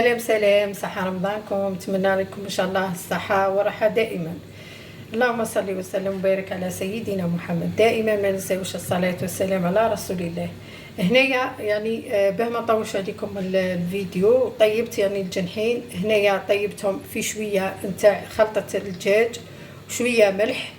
سلام سلام، صحة رمضانكم. نتمنى لكم ان شاء الله الصحة والراحة دائما. اللهم صل وسلم وبارك على سيدنا محمد. دائما ما ننساوش الصلاة والسلام على رسول الله. هنايا يعني باه ما نطولش عليكم الفيديو، طيبت يعني الجنحين. هنايا طيبتهم في شوية نتاع خلطة الدجاج وشوية ملح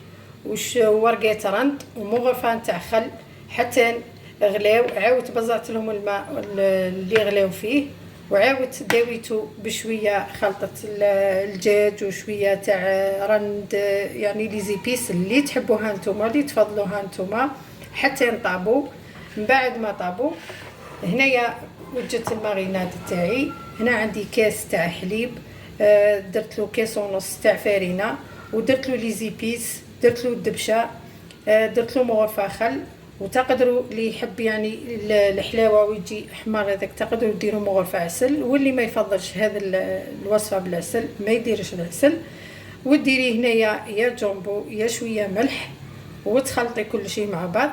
وورقات رند ومغرفة نتاع خل حتى غلاو. عاودت بزرت لهم الماء اللي غلاو فيه، وعاودت داويتو بشويه خلطه الدجاج وشويه تاع رند، يعني لي زيبيس اللي تحبوها نتوما اللي تفضلوها نتوما حتى ينطابوا. من بعد ما طابوا هنايا وجدت الماريناد تاعي. هنا عندي كاس تاع حليب، درت له كاس ونص تاع فرينه، ودرت له لي زيبيس، درت له الدبشه، درت له مغرفه خل. وتقدروا اللي يحب يعني الحلاوه ويجي احمر هذاك تقدروا ديروا مغرفه عسل، واللي ما يفضلش هذا الوصفه بالعسل ما يديرش العسل. وديري هنايا يا جامبو يا شويه ملح وتخلطي كل شيء مع بعض.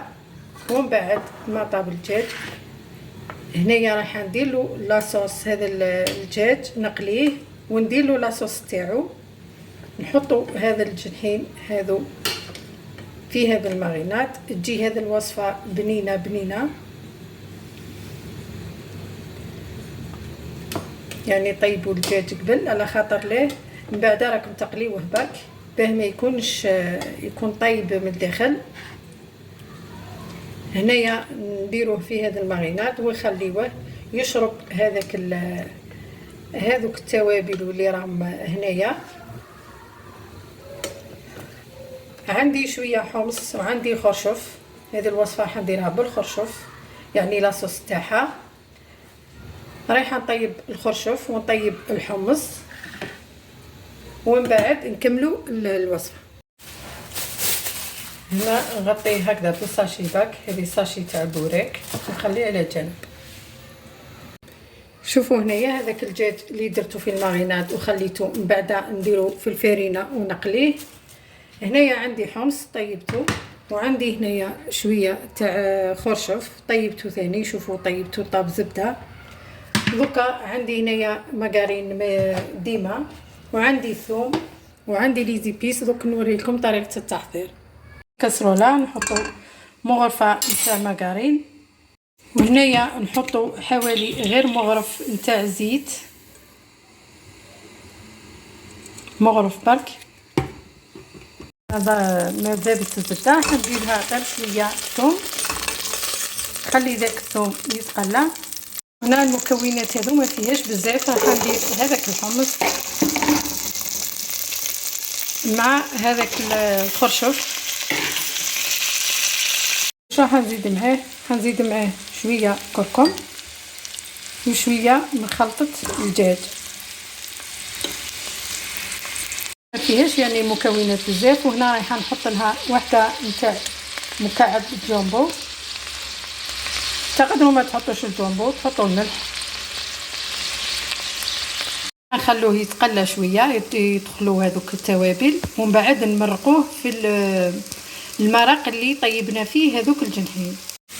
ومن بعد ما طاب الدجاج هنايا راح ندير له لاصوص. هذا الدجاج نقليه وندير له لاصوص تاعو، نحطوا هذا الجنحين هذو في هذا الماريناد. تجي هذه الوصفه بنينه بنينه، يعني طيبوا الدجاج قبل على خاطر ليه من بعد راكم تقليوه باك باه ما يكونش يكون طيب من الداخل. هنايا نديروه في هذا الماريناد ونخليوه يشرب هذوك التوابل اللي راهم هنايا. عندي شويه حمص وعندي خرشف. هذه الوصفه حنديرها بالخرشف يعني لاصوص تاعها. رايحه نطيب الخرشف ونطيب الحمص ومن بعد نكملوا الوصفه. هنا نغطيه هكذا بالساشي باك، هذه ساشي تاع بوريك نخليه على جنب. شوفوا هنايا هذاك الدجاج اللي درته في الماريناد وخليته من بعد نديرو في الفرينه ونقليه. هنايا عندي حمص طيبته، وعندي هنايا شويه تاع خرشف طيبته ثاني. شوفوا طيبته طاب زبده. دوكا عندي هنايا ماكارين ديما، وعندي ثوم، وعندي لي زيبيس. دوك نوري لكم طريقه التحضير. كسروله نحطوا مغرفه نتاع ماكارين، وهنايا نحطوا حوالي غير مغرف نتاع زيت، مغرف برك. هذا ما ذابت الزبده حنديرها غير شويه ثوم، خلي داك الثوم يتقلى. هنا المكونات هذو ما فيهاش بزاف. راح ندير هذاك الحمص مع هذاك الخرشف. راح نزيد معاه شويه كركم وشويه من خلطه الدجاج. ما فيهاش يعني مكونات بزاف. وهنا رايحه نحط لها واحده نتاع مكعب الجامبو. تقدروا ما تحطوش الجامبو، تحطوا الملح. نخلوه يتقلى شويه يدخلوا هذوك التوابل، ومن بعد نمرقوه في المرق اللي طيبنا فيه هذوك الجنحين.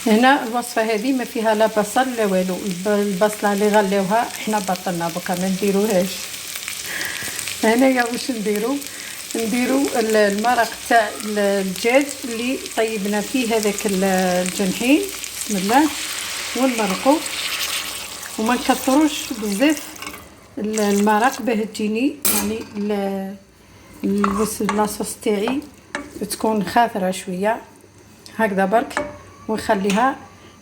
هنا الوصفه هذه ما فيها لا بصل لا والو. البصله اللي غليوها احنا بطلنا بقى ما نديروهاش. هنايا واش نديرو المرق تاع الدجاج اللي طيبنا فيه هذاك الجنحين. بسم الله. ونمرقو وما نكثروش بزاف المرق باه تجيني يعني اللاصوص تاعي تكون خاثره شويه هكذا برك. ونخليها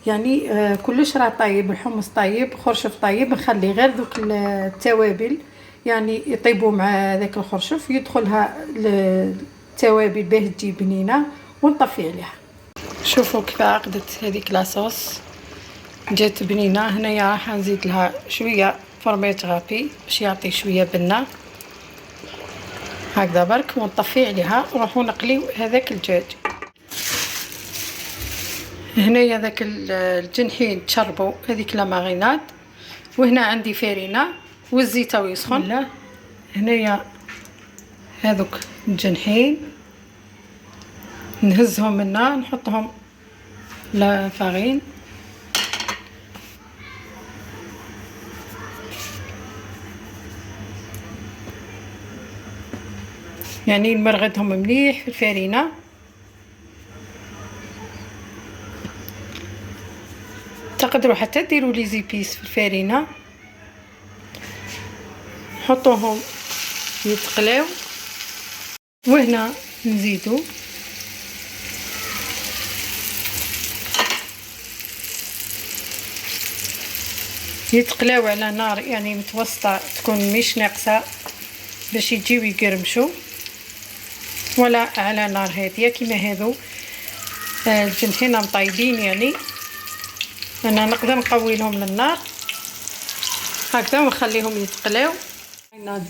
يعني كلش راه طيب، الحمص طيب، خرشف طيب. نخلي غير دوك التوابل يعني يطيبوا مع ذاك الخرشف، يدخلها التوابل باه تجي بنينه، ونطفي عليها. شوفوا كيف عقدت هذيك لاصوص جات بنينه. هنايا راح نزيد لها شويه فرميط غابي باش يعطي شويه بنه هكذا برك، ونطفي عليها ونروحوا نقليو هذاك الدجاج. هنايا ذاك الجنحين تشربوا هذيك لا ماريناد. وهنا عندي فرينه والزيت تو يسخن. هنايا هذوك الجنحين نهزهم منا نحطهم لا فارين. يعني نمرغدهم مليح في الفرينه. تقدروا حتى ديروا لي زيبيس في الفرينه، نحطوهم يتقلاو. وهنا نزيدو يتقلاو على نار يعني متوسطه، تكون مش ناقصه باش يجيو يقرمشوا، ولا على نار هاديه كيما هادو الجنحين مطيبين. يعني انا نقدر نقوي لهم للنار هكذا ونخليهم يتقلاو.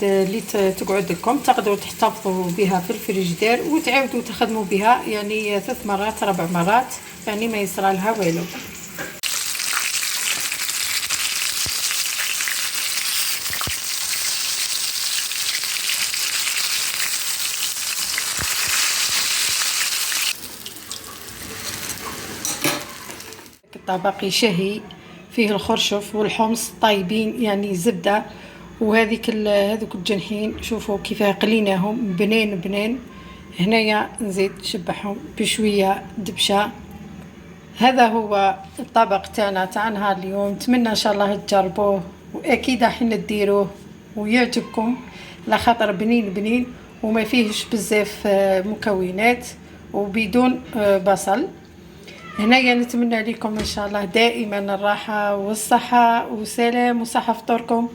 اللي تقعد لكم تقدروا تحتفظوا بها في الفريجيدير وتعاودوا تخدموا بها يعني 3 مرات 4 مرات، يعني ما يصرى لها والو. الطبق شهي فيه الخرشف والحمص طايبين، يعني زبده، وهذيك هذوك الجنحين شوفوا كيف قليناهم بنين بنين. هنايا نزيد نشبعهم بشويه دبشه. هذا هو الطبق تاعنا تاع نهار اليوم. نتمنى ان شاء الله تجربوه، واكيد حين ديروه ويعجبكم، على خاطر بنين بنين وما فيهش بزاف مكونات وبدون بصل. هنايا نتمنى لكم ان شاء الله دائما الراحه والصحه، وسلام وصحه فطوركم.